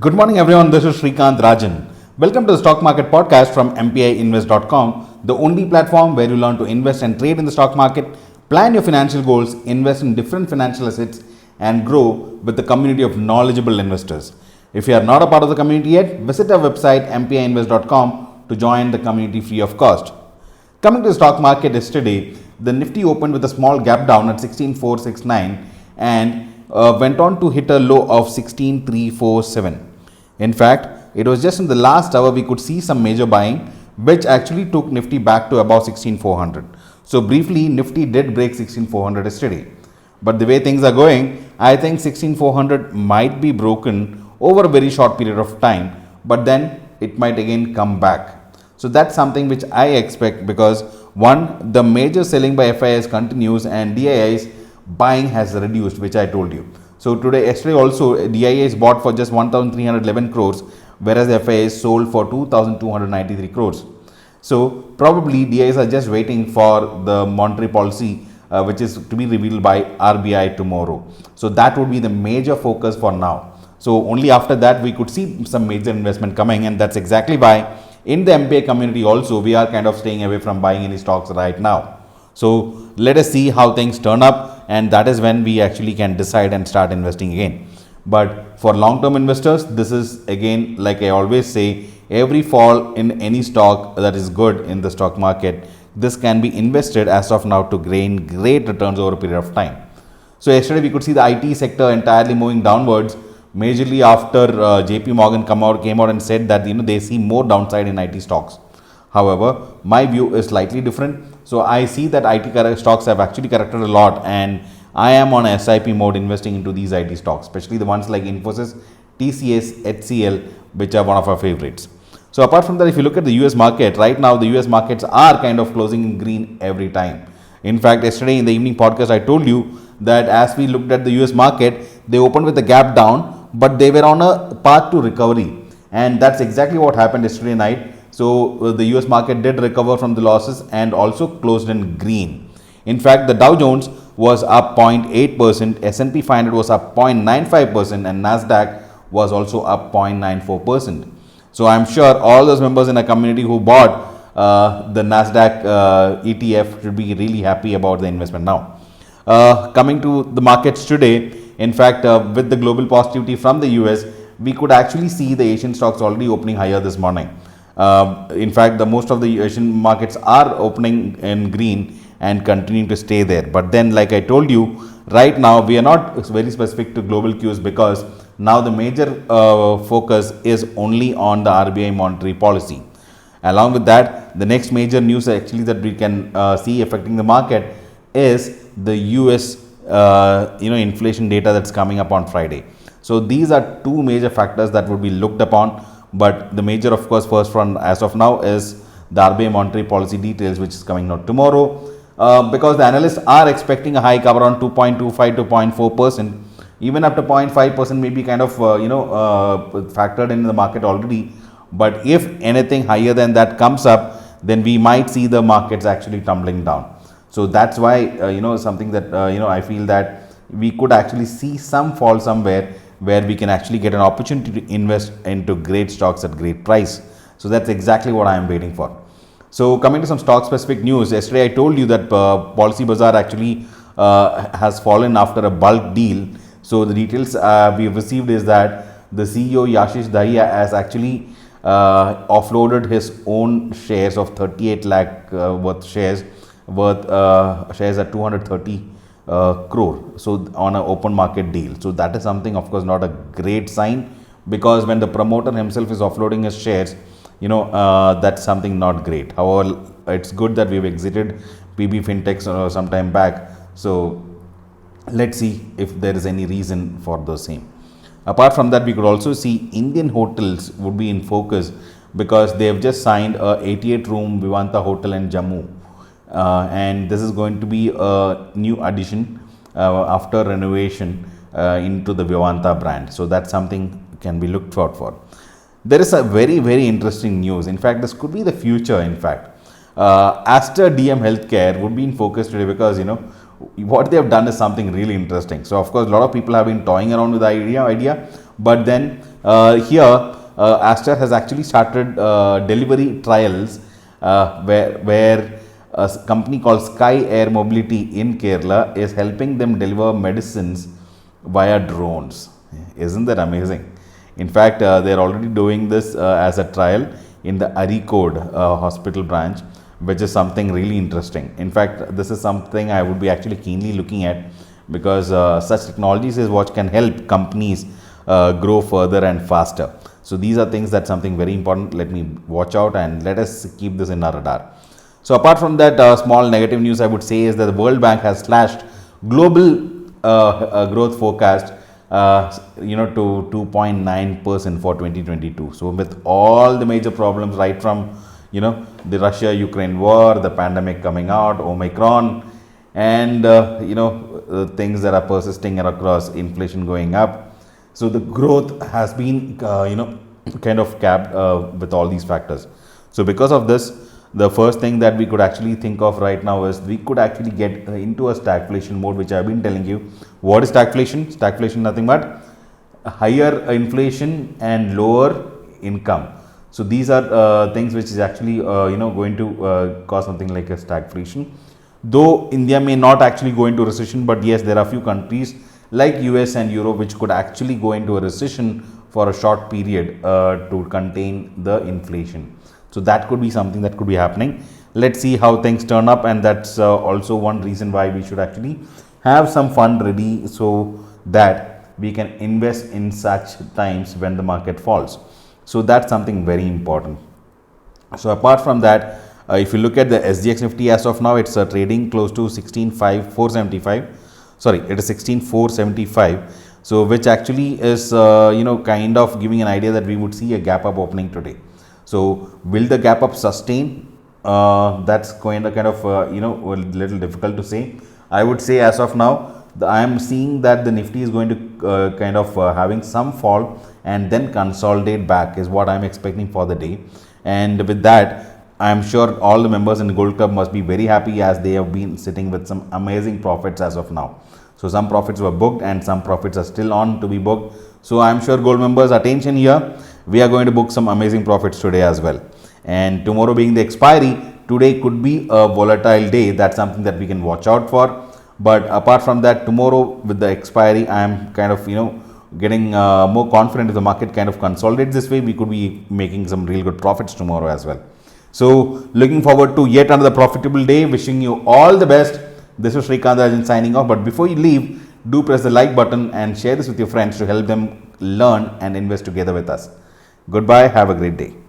Good morning, everyone. This is Srikant, Rajan. Welcome to the Stock Market Podcast from MPIinvest.com, the only platform where you learn to invest and trade in the stock market, plan your financial goals, invest in different financial assets, and grow with the community of knowledgeable investors. If you are not a part of the community yet, visit our website MPIinvest.com to join the community free of cost. Coming to the stock market yesterday, the Nifty opened with a small gap down at 16,469 and went on to hit a low of 16,347. In fact, it was just in the last hour we could see some major buying, which actually took Nifty back to about 16,400. So briefly, Nifty did break 16,400 yesterday. But the way things are going, I think 16,400 might be broken over a very short period of time, but then it might again come back. So that's something which I expect because one, the major selling by FIIs continues and DIIs buying has reduced, which I told you. So yesterday also, DIIs bought for just 1,311 crores, whereas FIIs sold for 2,293 crores. So probably DIIs are just waiting for the monetary policy, which is to be revealed by RBI tomorrow. So that would be the major focus for now. So only after that we could see some major investment coming, and that's exactly why in the MPI community also we are kind of staying away from buying any stocks right now. So let us see how things turn up, and that is when we actually can decide and start investing again. But for long-term investors, this is again, like I always say, every fall in any stock that is good in the stock market, this can be invested as of now to gain great returns over a period of time. So yesterday we could see the IT sector entirely moving downwards, majorly after JP Morgan came out and said that they see more downside in IT stocks. However, my view is slightly different. So I see that IT stocks have actually corrected a lot, and I am on SIP mode investing into these IT stocks, especially the ones like Infosys, TCS, HCL, which are one of our favorites. So apart from that, if you look at the US market, right now the US markets are kind of closing in green every time. In fact, yesterday in the evening podcast, I told you that as we looked at the US market, they opened with a gap down, but they were on a path to recovery. And that's exactly what happened yesterday night. So the US market did recover from the losses and also closed in green. In fact, the Dow Jones was up 0.8%, S&P 500 was up 0.95%, and Nasdaq was also up 0.94%. So I'm sure all those members in a community who bought the Nasdaq ETF should be really happy about the investment now. Coming to the markets today, in fact, with the global positivity from the US, we could actually see the Asian stocks already opening higher this morning. In fact, the most of the Asian markets are opening in green and continuing to stay there. But then, like I told you, right now we are not very specific to global cues because now the major focus is only on the RBI monetary policy. Along with that, the next major news actually that we can see affecting the market is the US inflation data that's coming up on Friday. So these are two major factors that would be looked upon. But the major, of course, first one as of now is the RBI monetary policy details, which is coming out tomorrow. Because the analysts are expecting a hike around 2.25 to 0.4%. Even up to 0.5% may be kind of factored in the market already. But if anything higher than that comes up, then we might see the markets actually tumbling down. So that's why something that I feel that we could actually see some fall somewhere, where we can actually get an opportunity to invest into great stocks at great price. So that's exactly what I am waiting for. So coming to some stock specific news, yesterday I told you that Policy Bazaar actually has fallen after a bulk deal. So the details we have received is that the CEO Yashish Dahiya has actually offloaded his own shares of 38 lakh worth shares at 230 crore, so on an open market deal. So that is something, of course, not a great sign, because when the promoter himself is offloading his shares, that's something not great. However, it's good that we've exited PB Fintechs some time back. So let's see if there is any reason for the same. Apart from that, we could also see Indian hotels would be in focus, because they have just signed a 88-room Vivanta hotel in Jammu. And this is going to be a new addition after renovation into the Vivanta brand. So that's something can be looked out for. There is a very, very interesting news. In fact, this could be the future. In fact, Aster DM Healthcare would be in focus today because what they have done is something really interesting. So of course, a lot of people have been toying around with the idea, but then here Aster has actually started delivery trials where a company called Sky Air Mobility in Kerala is helping them deliver medicines via drones. Isn't that amazing? In fact, they are already doing this as a trial in the Aricode hospital branch, which is something really interesting. In fact, this is something I would be actually keenly looking at, because such technologies is what can help companies grow further and faster. So these are things that's something very important. Let me watch out and let us keep this in our radar. So apart from that, small negative news I would say is that the World Bank has slashed global growth forecast to 2.9% for 2022. So with all the major problems, right from the Russia-Ukraine war, the pandemic coming out, Omicron, and things that are persisting across, inflation going up. So the growth has been kind of capped with all these factors. So because of this, the first thing that we could actually think of right now is we could actually get into a stagflation mode, which I've been telling you. What is stagflation? Stagflation nothing but higher inflation and lower income. So these are things which is actually going to cause something like a stagflation. Though India may not actually go into recession, but yes, there are a few countries like US and Europe which could actually go into a recession for a short period to contain the inflation. So that could be something that could be happening. Let's see how things turn up, and that's also one reason why we should actually have some fund ready so that we can invest in such times when the market falls. So that's something very important. So apart from that, if you look at the SGX Nifty as of now, it's trading close to 16,475. Sorry, it is 16,475. So which actually is kind of giving an idea that we would see a gap up opening today. So will the gap up sustain? That's kind of a little difficult to say. I would say as of now, I am seeing that the Nifty is going to kind of having some fall and then consolidate back is what I am expecting for the day. And with that, I am sure all the members in the Gold Club must be very happy, as they have been sitting with some amazing profits as of now. So some profits were booked and some profits are still on to be booked. So I am sure Gold members, attention here. We are going to book some amazing profits today as well. And tomorrow being the expiry, today could be a volatile day. That's something that we can watch out for. But apart from that, tomorrow with the expiry, I am kind of getting more confident if the market kind of consolidates this way. We could be making some real good profits tomorrow as well. So looking forward to yet another profitable day. Wishing you all the best. This is Srikant Rajan signing off. But before you leave, do press the like button and share this with your friends to help them learn and invest together with us. Goodbye. Have a great day.